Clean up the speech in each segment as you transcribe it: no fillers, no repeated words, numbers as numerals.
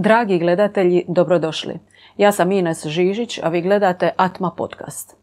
Dragi gledatelji, dobrodošli. Ja sam Ines Žižić, a vi gledate Atma podcast.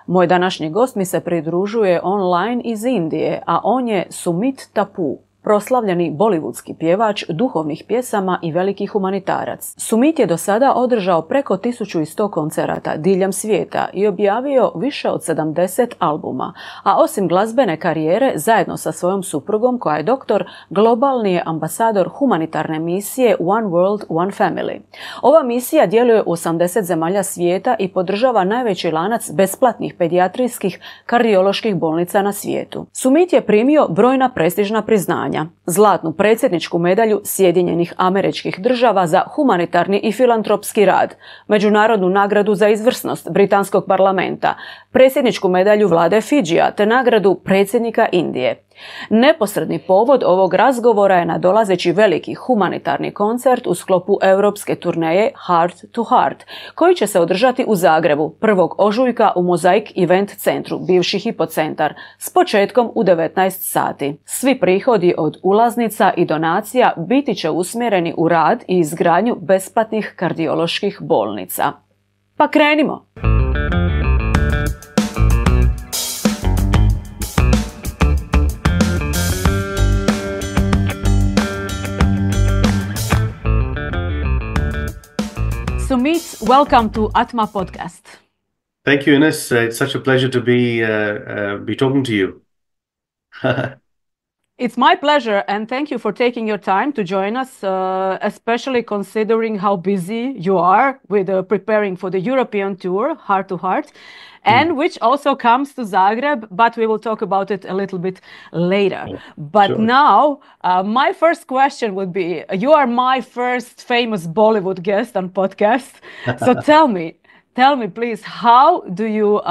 Moj današnji gost mi se pridružuje online iz Indije, a on je Sumeet Tappoo, proslavljeni bollywoodski pjevač duhovnih pjesama i veliki humanitarac. Sumeet je do sada održao preko 1100 koncerata diljem svijeta i objavio više od 70 albuma, a osim glazbene karijere, zajedno sa svojom suprugom, koja je doktor, globalni je ambasador humanitarne misije One World, One Family. Ova misija djeluje u 80 zemalja svijeta i podržava najveći lanac besplatnih pedijatrijskih kardioloških bolnica na svijetu. Sumeet je primio brojna prestižna priznanja: zlatnu predsjedničku medalju Sjedinjenih Američkih Država za humanitarni i filantropski rad, međunarodnu nagradu za izvrsnost Britanskog parlamenta, predsjedničku medalju vlade Fidžija te nagradu predsjednika Indije. Neposredni povod ovog razgovora je nadolazeći veliki humanitarni koncert u sklopu europske turneje Heart to Heart, koji će se održati u Zagrebu 1. ožujka u Mozaik Event Centru, bivši hipocentar, s početkom u 19 sati. Svi prihodi od ulaznica i donacija biti će usmjereni u rad i izgradnju besplatnih kardioloških bolnica. Pa krenimo! Sumeet, welcome to Atma podcast. Thank you, Ines. It's such a pleasure to be talking to you. It's my pleasure, and thank you for taking your time to join us, especially considering how busy you are with preparing for the European tour, Heart to Heart, and which also comes to Zagreb, but we will talk about it a little bit later. Yeah, but sure. Now, my first question would be, you are my first famous Bollywood guest on podcast, so tell me please, how do you...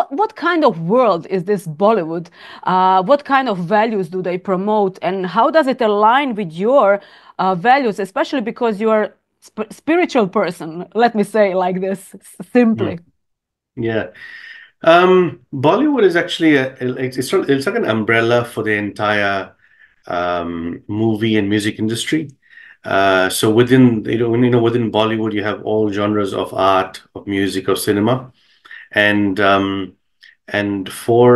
What kind of world is this Bollywood? What kind of values do they promote, and how does it align with your values, especially because you are a spiritual person, let me say like this, simply. Yeah. Bollywood is actually it's like an umbrella for the entire movie and music industry. So within within Bollywood you have all genres of art, of music, of cinema. And for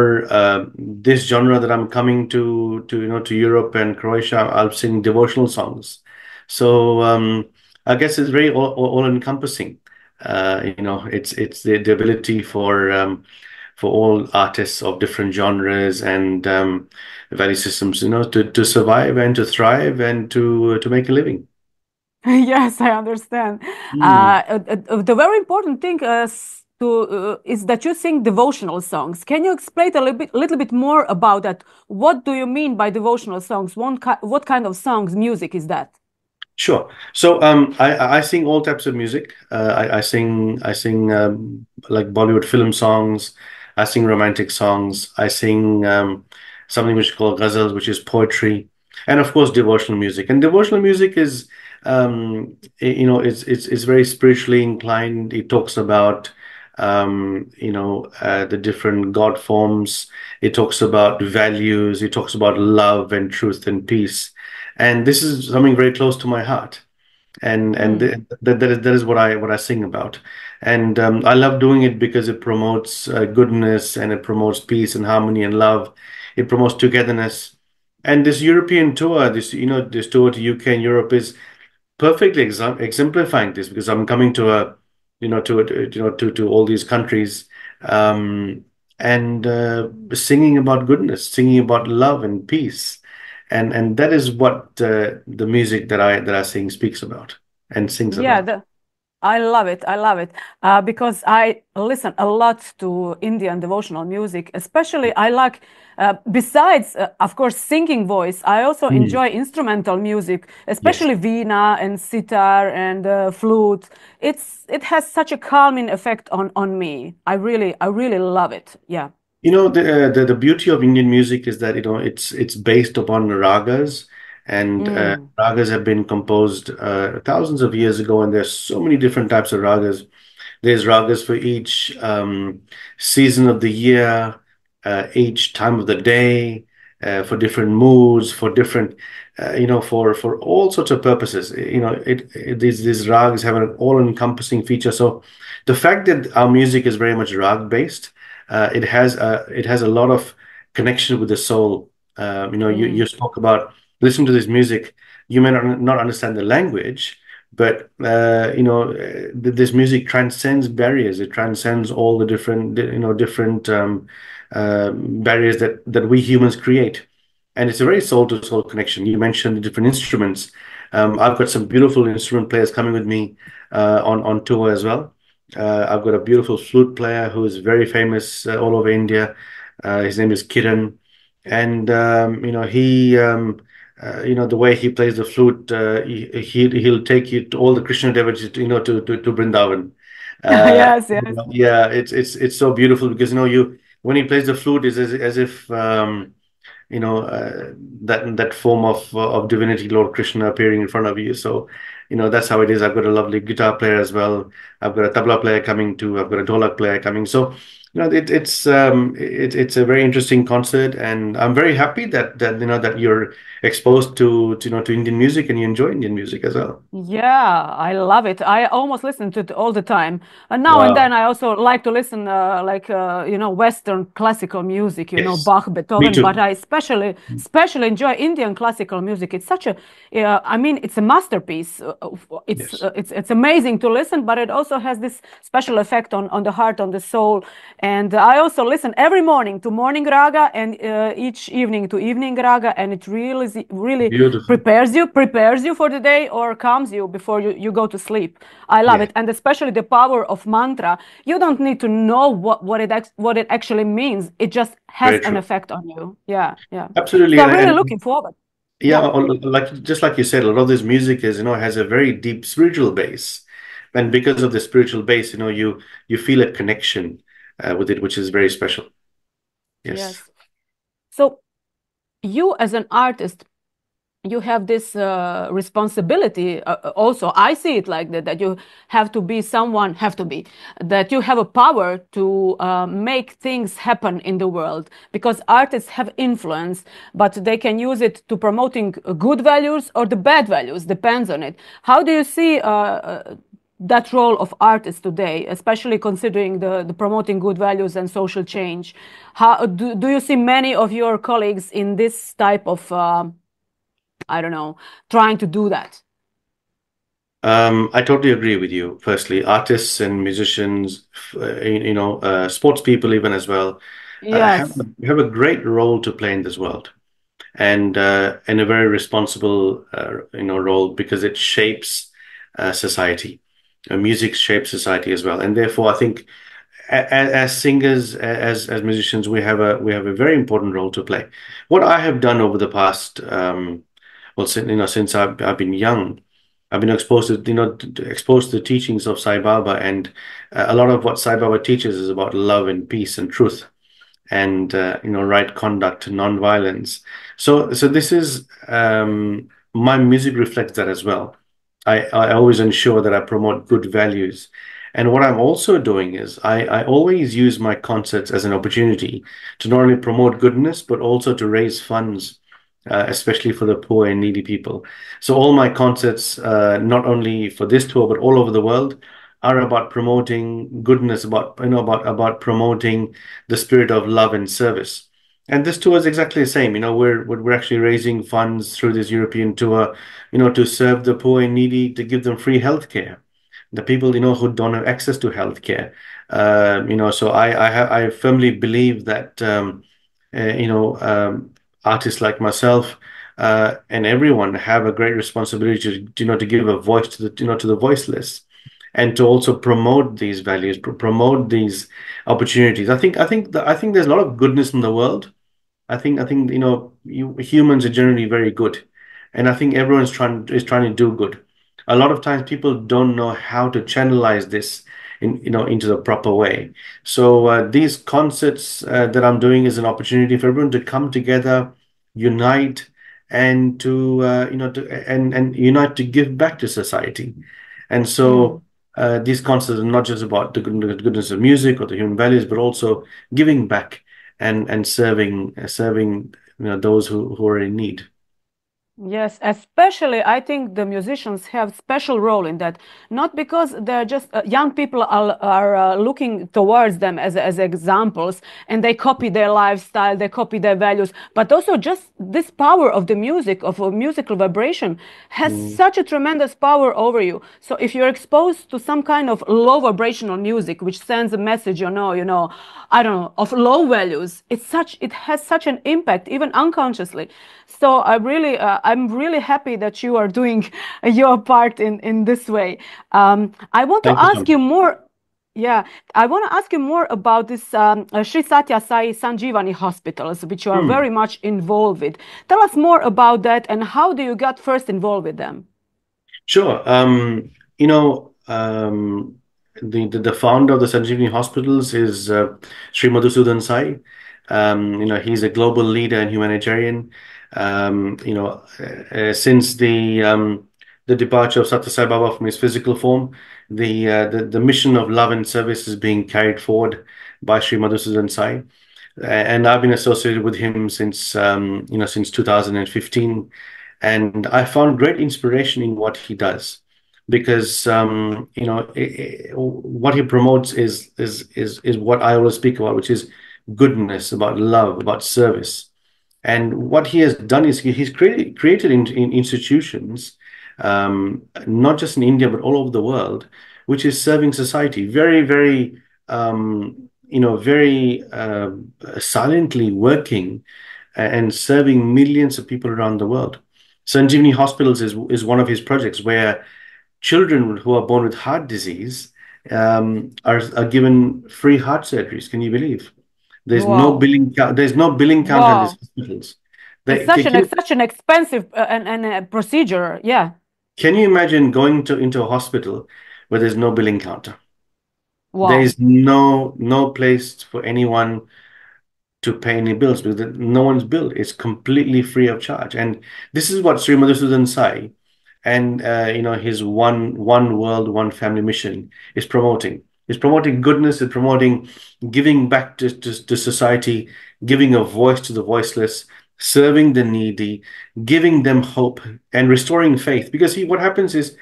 this genre that I'm coming to Europe and Croatia, I'll sing devotional songs. So I guess it's very all encompassing. It's the ability for all artists of different genres and value systems, to survive and to thrive and to make a living. Yes, I understand. The very important thing is that you sing devotional songs. Can you explain a little bit more about that? What do you mean by devotional songs? What kind of songs, music is that? Sure. So I sing all types of music. I sing like Bollywood film songs. I sing romantic songs. I sing something which is called ghazals, which is poetry, and of course devotional music. And devotional music is it's very spiritually inclined. It talks about the different God forms. It talks about values. It talks about love and truth and peace. And this is something very close to my heart. And that is what I sing about. And I love doing it because it promotes goodness, and it promotes peace and harmony and love. It promotes togetherness. And this European tour, this tour to UK and Europe is perfectly exemplifying this, because I'm coming to to all these countries, and singing about goodness, singing about love and peace, and that is what the music that I sing speaks about and sings about. I love it. Because I listen a lot to Indian devotional music. Especially, I like, besides, of course, singing voice, I also enjoy instrumental music, especially veena and sitar and flute. It has such a calming effect on me. I really love it. Yeah. The beauty of Indian music is that it's based upon ragas. And ragas have been composed thousands of years ago, and there's so many different types of ragas. There's ragas for each season of the year, each time of the day, for different moods, for different for all sorts of purposes. These rags have an all-encompassing feature. So the fact that our music is very much rag based, it has a lot of connection with the soul. You spoke about listening to this music. You may not understand the language, but this music transcends barriers. It transcends all the different barriers that we humans create. And it's a very soul to soul connection. You mentioned the different instruments. I've got some beautiful instrument players coming with me on tour as well. I've got a beautiful flute player who is very famous all over India. His name is Kiran, and the way he plays the flute, he'll take you to all the Krishna devotees, to Brindavan. Yes, yes. Yeah, it's so beautiful because when he plays the flute, is as if that form of divinity, Lord Krishna, appearing in front of you. So that's how it is. I've got a lovely guitar player as well. I've got a tabla player coming too. I've got a dholak player coming. So it's a very interesting concert, and I'm very happy that you're exposed to Indian music and you enjoy Indian music as well. Yeah, I love it. I almost listen to it all the time. And now and Wow. then I also like to listen Western classical music, Yes. Bach, Me Beethoven, but too. I especially enjoy Indian classical music. It's such a, I mean, it's a masterpiece. Yes. It's amazing to listen, but it also has this special effect on the heart, on the soul. And I also listen every morning to morning raga and each evening to evening raga, and it really Beautiful. prepares you for the day or calms you before you go to sleep. I love Yeah. it, and especially the power of mantra. You don't need to know what it actually means. It just has Very an true. effect on you. Yeah, yeah. Absolutely. So I'm really And looking forward. yeah, Yeah. just like you said, a lot of this music has a very deep spiritual base, and because of the spiritual base, you feel a connection with it, which is very special. Yes. Yes. So you as an artist, you have this responsibility also. I see it like that you have to be someone, that you have a power to make things happen in the world, because artists have influence, but they can use it to promoting good values or the bad values, depends on it. How do you see that role of artists today, especially considering the promoting good values and social change? How do you see many of your colleagues in this type of I don't know, trying to do that? I totally agree with you. Firstly, artists and musicians, sports people even as well, Yes. have a great role to play in this world, and a very responsible role, because it shapes society. Music shapes society as well, and therefore I think as singers, as musicians, we have a very important role to play. What I have done over the past, since I've been young, I've been exposed to the teachings of Sai Baba, and a lot of what Sai Baba teaches is about love and peace and truth, and right conduct, non-violence. So this is, my music reflects that as well. I always ensure that I promote good values. And what I'm also doing is I always use my concerts as an opportunity to not only promote goodness, but also to raise funds, especially for the poor and needy people. So all my concerts, not only for this tour, but all over the world, are about promoting goodness, about promoting the spirit of love and service. And this tour is exactly the same. We're actually raising funds through this European tour, to serve the poor and needy, to give them free healthcare. The people, who don't have access to healthcare. So I firmly believe that, artists like myself, and everyone have a great responsibility to give a voice to the voiceless, and to also promote these values, promote these opportunities. I think there's a lot of goodness in the world. I think humans are generally very good, and I think everyone's trying to do good. A lot of times people don't know how to channelize this into the proper way. So these concerts that I'm doing is an opportunity for everyone to come together, unite, and and unite to give back to society. And so Mm. these concerts are not just about the goodness of music or the human values, but also giving back and serving those who are in need. Yes, especially I think the musicians have special role in that. Not because they're just young people are looking towards them as examples and they copy their lifestyle, they copy their values, but also just this power of the music, of a musical vibration has Mm. such a tremendous power over you. So if you're exposed to some kind of low vibrational music which sends a message, I don't know, of low values, it has such an impact even unconsciously. So I'm really happy that you are doing your part in this way. I want to Thank you so ask much. you more. Yeah, I want to ask you more about this Sri Sathya Sai Sanjeevani hospitals, which you are Hmm. very much involved with. Tell us more about that and how do you get first involved with them? Sure. The founder of the Sanjeevani Hospitals is Sri Madhusudan Sai. He's a global leader and humanitarian. Since the departure of Sathya Sai Baba from his physical form, the mission of love and service is being carried forward by Sri Madhusudan Sai. And I've been associated with him since 2015, and I found great inspiration in what he does because what he promotes is what I always speak about, which is goodness, about love, about service. And what he has done is he's created in institutions, not just in India but all over the world, which is serving society very, very very silently working and serving millions of people around the world. Sanjeevani Hospitals is one of his projects where children who are born with heart disease are given free heart surgeries. Can you believe? Wow. There's no billing counter in these Wow. hospitals. It's They, can, can, you, such an expensive procedure. Yeah. can you imagine going into a hospital where there's no billing counter? There Wow. is no place for anyone to pay any bills because no one's bill. It's completely free of charge. And this is what Sri Madhusudan Sai and his one world, one family mission is promoting. It's promoting goodness, it's promoting giving back to society, giving a voice to the voiceless, serving the needy, giving them hope and restoring faith. Because what happens is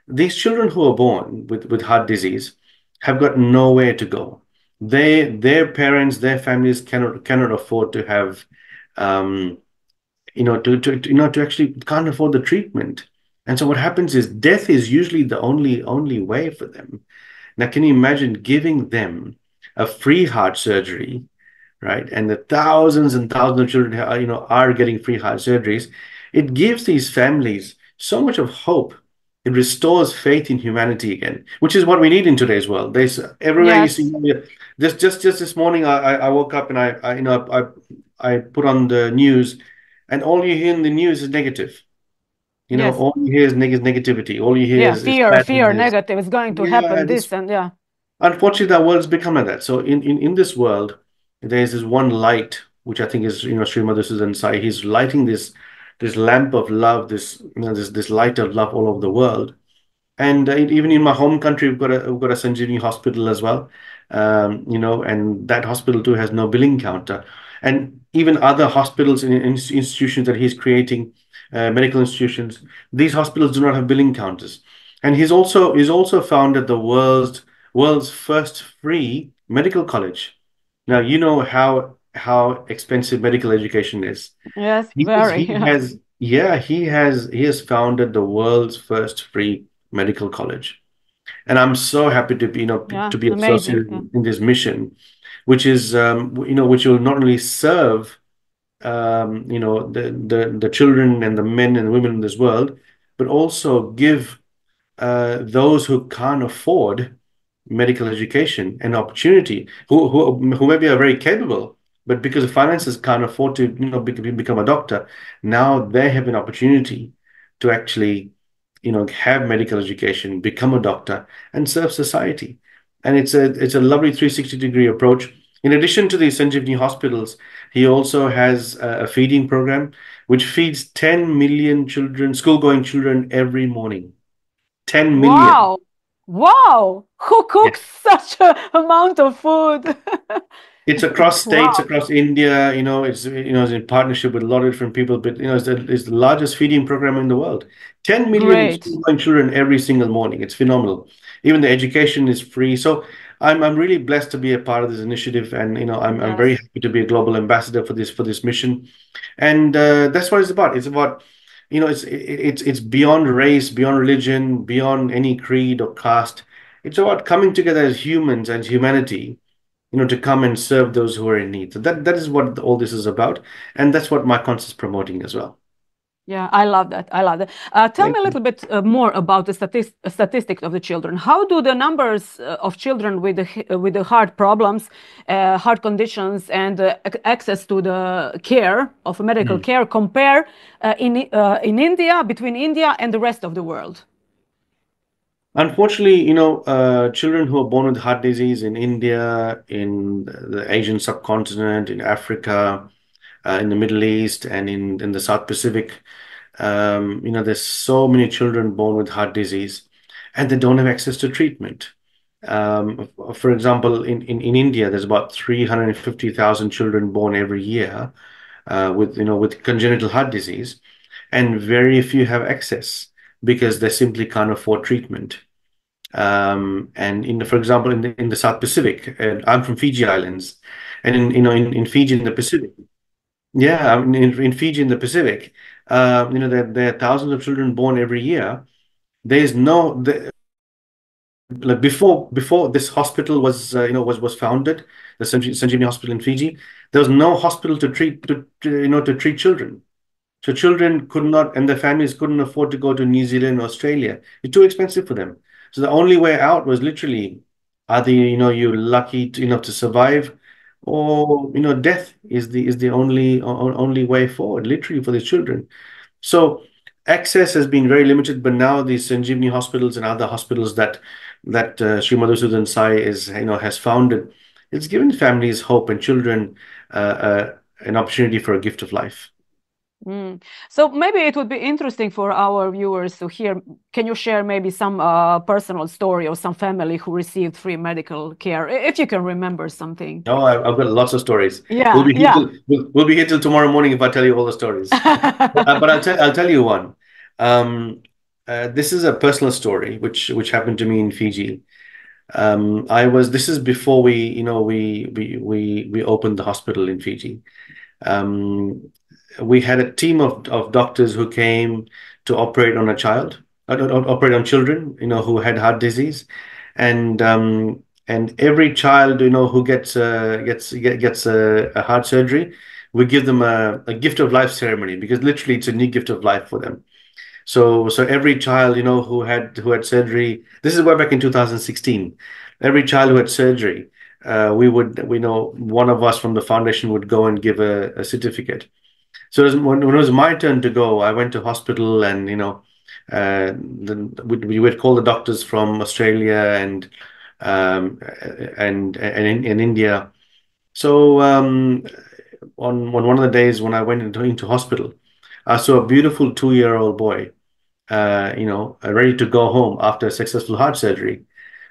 these children who are born with heart disease have got nowhere to go. Their parents, their families cannot afford to have um, to actually can't afford the treatment. And so what happens is death is usually the only way for them. Now, can you imagine giving them a free heart surgery, right? And the thousands and thousands of children are getting free heart surgeries. It gives these families so much of hope. It restores faith in humanity again, which is what we need in today's world. There's everywhere you see. Yes. Just this morning, I woke up and I put on the news, and all you hear in the news is negative. Yes. All you hear is negativity. All you hear Yeah. is Fear, sadness. negative. It's going to Yeah, happen. this This and yeah. unfortunately, that world has become like that. So in this world, there's this one light, which I think is, Sri Madhusudan Sai. He's lighting this lamp of love, this light of love all over the world. And even in my home country, we've got a Sanjeevani hospital as well. And that hospital too has no billing counter. And even other hospitals and institutions that he's creating, medical institutions, these hospitals do not have billing counters. And he's also founded the world's first free medical college. Now you know how expensive medical education is. Yes. He is, Very. he has yeah he has founded the world's first free medical college, and I'm so happy to be Yeah. to be Amazing. associated Yeah. in this mission, which is which will not only serve the children and the men and the women in this world, but also give those who can't afford medical education and opportunity, who maybe are very capable, but because of finances can't afford to become a doctor. Now they have an opportunity to actually have medical education, become a doctor, and serve society. And it's a lovely 360-degree approach. In addition to the Sanjeevani hospitals, he also has a feeding program which feeds 10 million children, school-going children every morning. 10 million. Wow. Wow. Who Yeah. cooks such a amount of food? It's across states, Wow, across India. It's in partnership with a lot of different people. But it's the largest feeding program in the world. 10 million great. school-going children every single morning. It's phenomenal. Even the education is free. So I'm really blessed to be a part of this initiative, and I'm very Yes. happy to be a global ambassador for this mission. And that's what it's about. It's about it's beyond race, beyond religion, beyond any creed or caste. It's about coming together as humans, as humanity, to come and serve those who are in need. So that is what all this is about, and that's what my concert is promoting as well. Yeah, I love that. I love that. Tell me Thank a you. little bit more about the statistics of the children. How do the numbers of children with the heart problems, heart conditions, and access to the care of medical Mm. care compare in India, between India and the rest of the world? Unfortunately, children who are born with heart disease in India, in the Asian subcontinent, in Africa, in the Middle East, and in the South Pacific, there's so many children born with heart disease, and they don't have access to treatment. For example, in India, there's about 350,000 children born every year with congenital heart disease, and very few have access because they simply can't afford treatment. And for example, in the South Pacific, I'm from Fiji Islands, and in Fiji in the Pacific, yeah, I mean, in Fiji in the Pacific, there are thousands of children born every year. There's no like before this hospital was was founded, the Sanjeevani Hospital in Fiji. There was no hospital to treat children. So children could not, and their families couldn't afford to go to New Zealand or Australia. It's too expensive for them. So the only way out was literally either you're lucky enough to survive, or death is the only way forward, literally for the children. So access has been very limited, but now these Sanjeevani hospitals and other hospitals that Sri Madhusudan Sai has founded, it's given families hope and children an opportunity for a gift of life. Mm. So maybe it would be interesting for our viewers to hear. Can you share maybe some personal story of some family who received free medical care, if you can remember something? No, I've got lots of stories. Yeah, yeah. We'll be here till tomorrow morning if I tell you all the stories. But I'll tell you one. This is a personal story which happened to me in Fiji. This is before we opened the hospital in Fiji. Um, we had a team of doctors who came to operate on a child, operate on children, who had heart disease, and every child, who gets a heart surgery, we give them a gift of life ceremony, because literally it's a new gift of life for them. So every child, who had surgery, this is way back in 2016. Every child who had surgery, we know one of us from the foundation would go and give a certificate. So when it was my turn to go, I went to hospital, and we would call the doctors from Australia and India. So on one of the days when I went into hospital, I saw a beautiful 2-year-old boy, ready to go home after a successful heart surgery.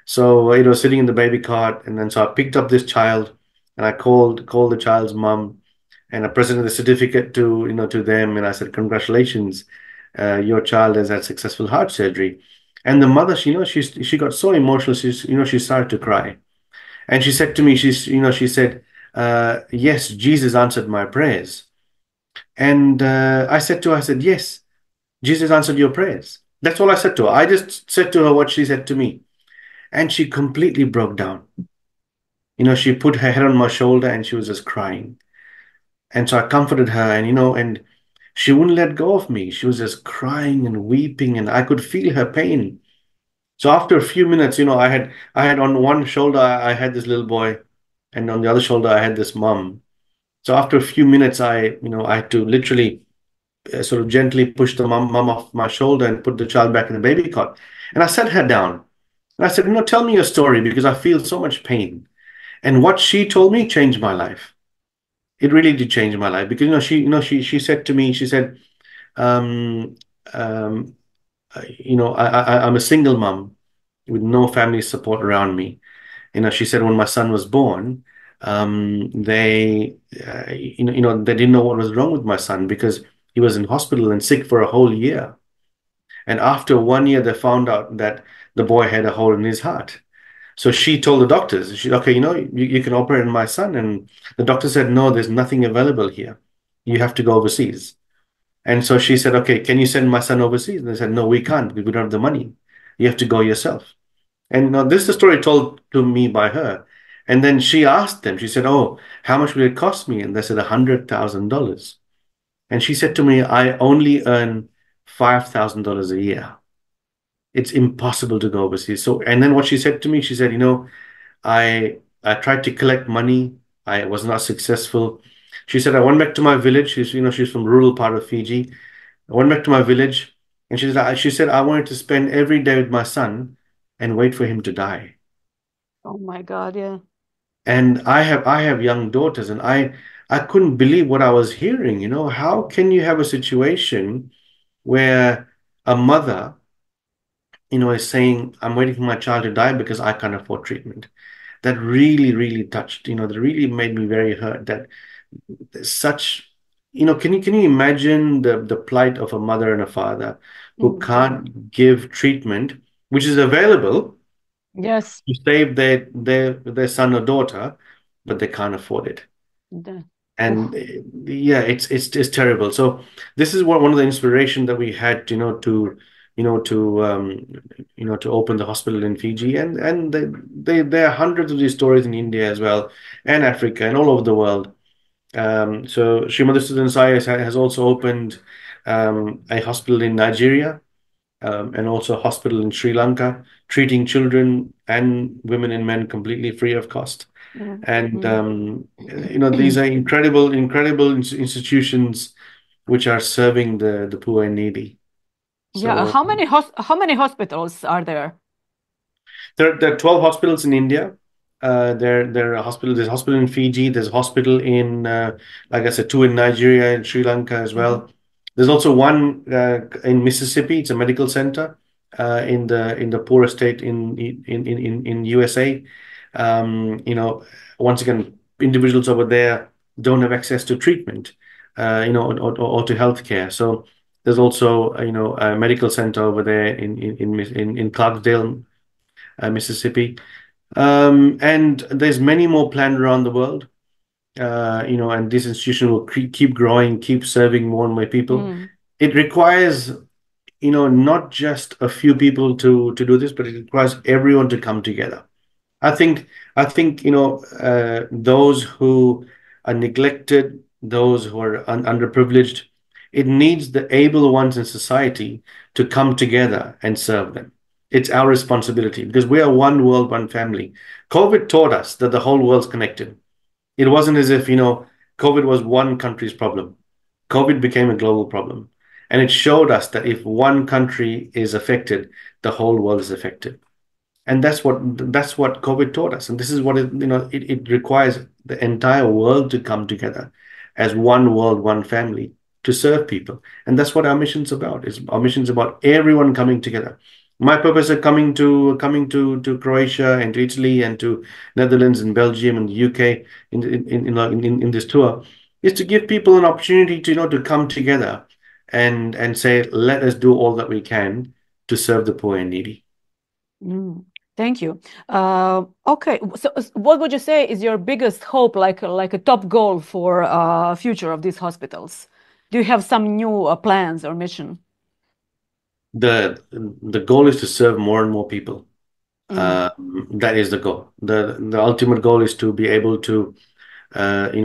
So, sitting in the baby cot, and then so I picked up this child, and I called the child's mom, and I presented the certificate to them, and I said, "Congratulations, your child has had successful heart surgery." And the mother, she got so emotional, she started to cry, and she said to me, she said, "Yes, Jesus answered my prayers." And I said to her, I said, "Yes, Jesus answered your prayers." That's all I said to her. I just said to her what she said to me. And she completely broke down. She put her head on my shoulder, and she was just crying. And so I comforted her, and she wouldn't let go of me. She was just crying and weeping, and I could feel her pain. So after a few minutes, I had on one shoulder, I had this little boy, and on the other shoulder, I had this mom. So after a few minutes, I had to literally sort of gently push the mom off my shoulder and put the child back in the baby cot. And I sat her down, and I said, "Tell me your story, because I feel so much pain." And what she told me changed my life. It really did change my life, because she said to me, she said, um, um, I'm a single mom with no family support around me. She said, when my son was born, They didn't know what was wrong with my son because he was in hospital and sick for a whole year. And after 1 year, they found out that the boy had a hole in his heart. So she told the doctors, okay, you can operate on my son. And the doctor said, no, there's nothing available here. You have to go overseas. And so she said, okay, can you send my son overseas? And they said, no, we can't because we don't have the money. You have to go yourself. And now this is the story told to me by her. And then she asked them, she said, oh, how much will it cost me? And they said, $100,000. And she said to me, I only earn $5,000 a year. It's impossible to go overseas. So, and then what she said to me, she said, I tried to collect money. I was not successful. She said, I went back to my village. She's from rural part of Fiji. I went back to my village and she said, I wanted to spend every day with my son and wait for him to die. Oh my God, yeah. And I have young daughters and I couldn't believe what I was hearing. How can you have a situation where a mother, is saying, I'm waiting for my child to die because I can't afford treatment? That really, really touched, that really made me very hurt that there's such, can you imagine the plight of a mother and a father who can't give treatment, which is available Yes. to save their son or daughter, but they can't afford it. And yeah, it's terrible. So this is one of the inspiration that we had, to open the hospital in Fiji, and there are hundreds of these stories in India as well, and Africa and all over the world. So Srimati Sudan Sai has also opened a hospital in Nigeria, and also a hospital in Sri Lanka, treating children and women and men completely free of cost. And these are incredible institutions which are serving the poor and needy. Yeah. So How many hospitals are there? there are 12 hospitals in India. There are hospitals. There's a hospital in Fiji. There's a hospital in, like I said, two in Nigeria and Sri Lanka as well. There's also one in Mississippi. It's a medical center in the poorest state in USA. Once again, individuals over there don't have access to treatment, or to healthcare. So there's also a medical center over there in Clarksdale, Mississippi. And there's many more planned around the world. And this institution will keep growing, keep serving more and more people. It requires, not just a few people to do this, but it requires everyone to come together. I think, those who are neglected, those who are underprivileged, it needs the able ones in society to come together and serve them. It's our responsibility because we are one world, one family. COVID taught us that the whole world's connected. It wasn't as if, COVID was one country's problem. COVID became a global problem. And it showed us that if one country is affected, the whole world is affected. And that's what COVID taught us. And this is what it requires the entire world to come together as one world, one family to serve people. And that's what our mission's about. Our mission's about everyone coming together. My purpose of coming to Croatia and to Italy and to Netherlands and Belgium and the UK in this tour is to give people an opportunity to come together and say, let us do all that we can to serve the poor and needy. Thank you. Okay, so what would you say is your biggest hope, like a top goal for future of these hospitals? Do you have some new plans or mission? The goal is to serve more and more people. That is the goal. The ultimate goal is to be able to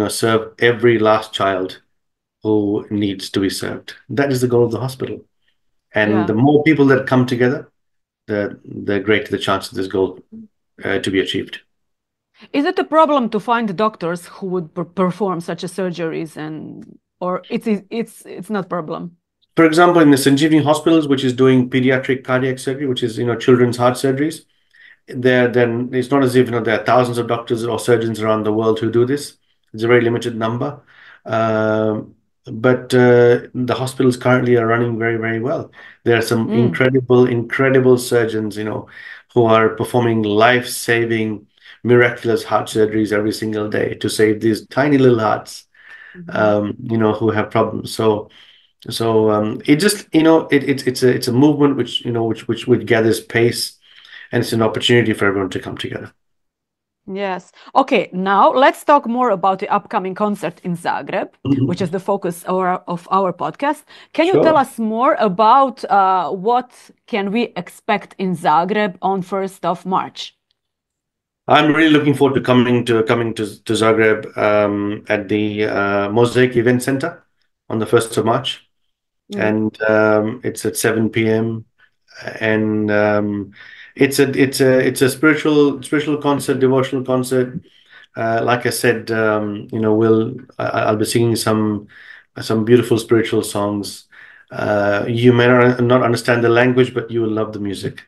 serve every last child who needs to be served. That is the goal of the hospital. And the more people that come together, the greater the chance of this goal to be achieved. Is it a problem to find doctors who would perform such a surgeries, or it's not a problem? For example, in the Sanjeevani hospitals, which is doing pediatric cardiac surgery, which is children's heart surgeries, then it's not as if there are thousands of doctors or surgeons around the world who do this. It's a very limited number. But the hospitals currently are running very, very well. There are some incredible surgeons, who are performing life-saving miraculous heart surgeries every single day to save these tiny little hearts, who have problems. So it just, it's a movement which gathers pace, and it's an opportunity for everyone to come together. Yes. Okay, now let's talk more about the upcoming concert in Zagreb, which is the focus of our podcast. Can you tell us more about what can we expect in Zagreb on 1st of March? I'm really looking forward to coming to Zagreb at the Mozaik Event Centru on the 1st of March. And it's at 7 p.m. and it's a spiritual concert, devotional concert. Like I said, I'll be singing some beautiful spiritual songs. You may not understand the language, but you will love the music.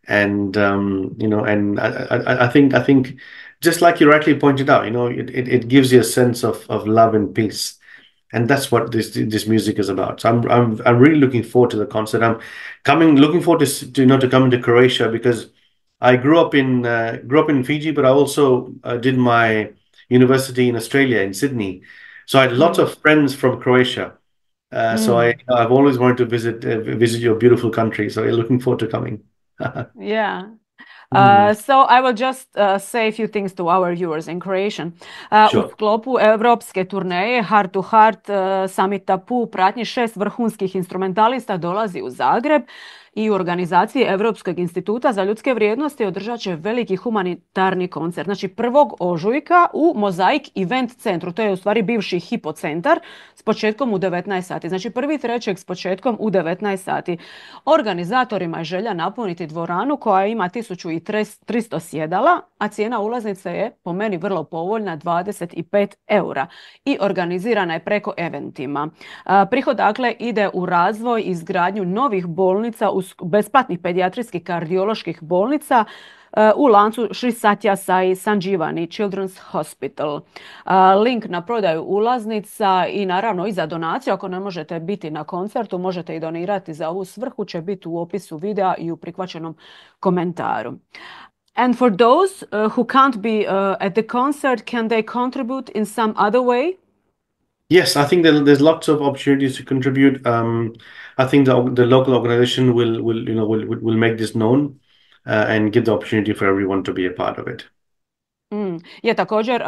And and I think just like you rightly pointed out, it gives you a sense of love and peace. And that's what this music is about. So I'm really looking forward to the concert. Looking forward to coming to Croatia, because I grew up in Fiji, but I also did my university in Australia, in Sydney. So I had lots of friends from Croatia. So I've always wanted to visit your beautiful country. So I'm looking forward to coming. Yeah. So I will just say a few things to our viewers in Croatian. U sklopu evropske turneje Heart to Heart Sumeet Tappoo pratnji 6 vrhunskih instrumentalista dolazi u Zagreb i u organizaciji Europskog instituta za ljudske vrijednosti održat će veliki humanitarni koncert. Znači 1. ožujka u Mozaik Event Centru, to je u stvari bivši hipocentar, s početkom u 19 sati. Znači 1.3. s početkom u 19 sati. Organizatorima je želja napuniti dvoranu koja ima 1300 sjedala, a cijena ulaznice je po meni vrlo povoljna, 25 eura. I organizirana je preko eventima. Prihod dakle ide u razvoj i izgradnju novih bolnica, besplatnih pedijatrijskih kardioloških bolnica u lancu Sathya Sai Sanjeevani Children's Hospital. Link na prodaju ulaznica i naravno i za donaciju, ako ne možete biti na koncertu, možete i donirati za ovu svrhu, će biti u opisu videa i u prihvaćenom komentaru. And for those who can't be at the concert, can they contribute in some other way? Yes, I think there's lots of opportunities to contribute. I think the local organization will make this known and give the opportunity for everyone to be a part of it. Je također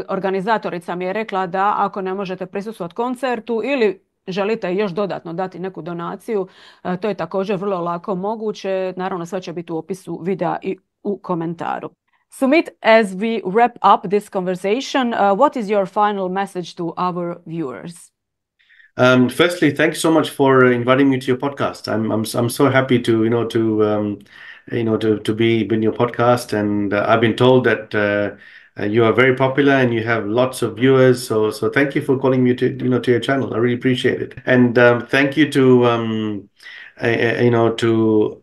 organizatorica mi je rekla da ako ne možete prisustvovati koncertu ili želite još dodatno dati neku donaciju, to je također vrlo lako moguće. Naravno sve će biti u opisu videa i u komentaru. Sumeet, as we wrap up this conversation, what is your final message to our viewers? Firstly, thank you so much for inviting me to your podcast. I'm so happy to to be in your podcast, and I've been told that you are very popular and you have lots of viewers. So thank you for calling me to your channel. I really appreciate it. And thank you to the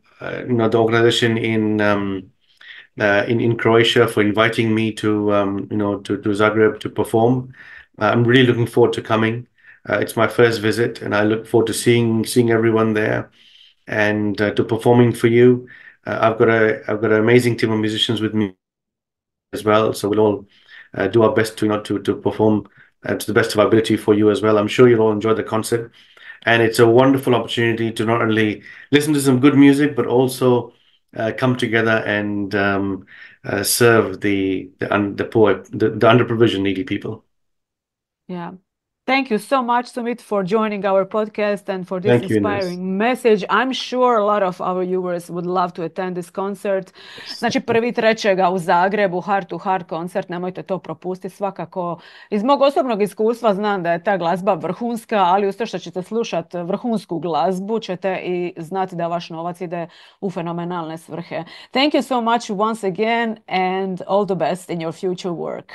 organization in Croatia for inviting me to Zagreb to perform. I'm really looking forward to coming. It's my first visit, and I look forward to seeing everyone there and to performing for you. I've got an amazing team of musicians with me as well, so we'll all do our best to perform to the best of our ability for you as well. I'm sure you'll all enjoy the concert, and it's a wonderful opportunity to not only listen to some good music but also come together and serve the poor, the underprivileged, needy people. Yeah. Thank you so much, Sumeet, for joining our podcast and for this inspiring message. I'm sure a lot of our viewers would love to attend this concert. Znači 1.3. u Zagrebu, Heart to Heart koncert, nemojte to propustiti svakako. Iz mog osobnog iskustva znam da je ta glazba vrhunska, ali uz to što ćete slušati vrhunsku glazbu, ćete i znati da vaš novac ide u fenomenalne svrhe. Thank you so much once again and all the best in your future work.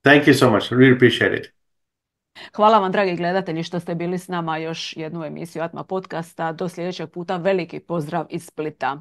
Thank you so much. I really appreciate it. Hvala vam, dragi gledatelji, što ste bili s nama još jednu emisiju Atma podcasta. Do sljedećeg puta veliki pozdrav iz Splita.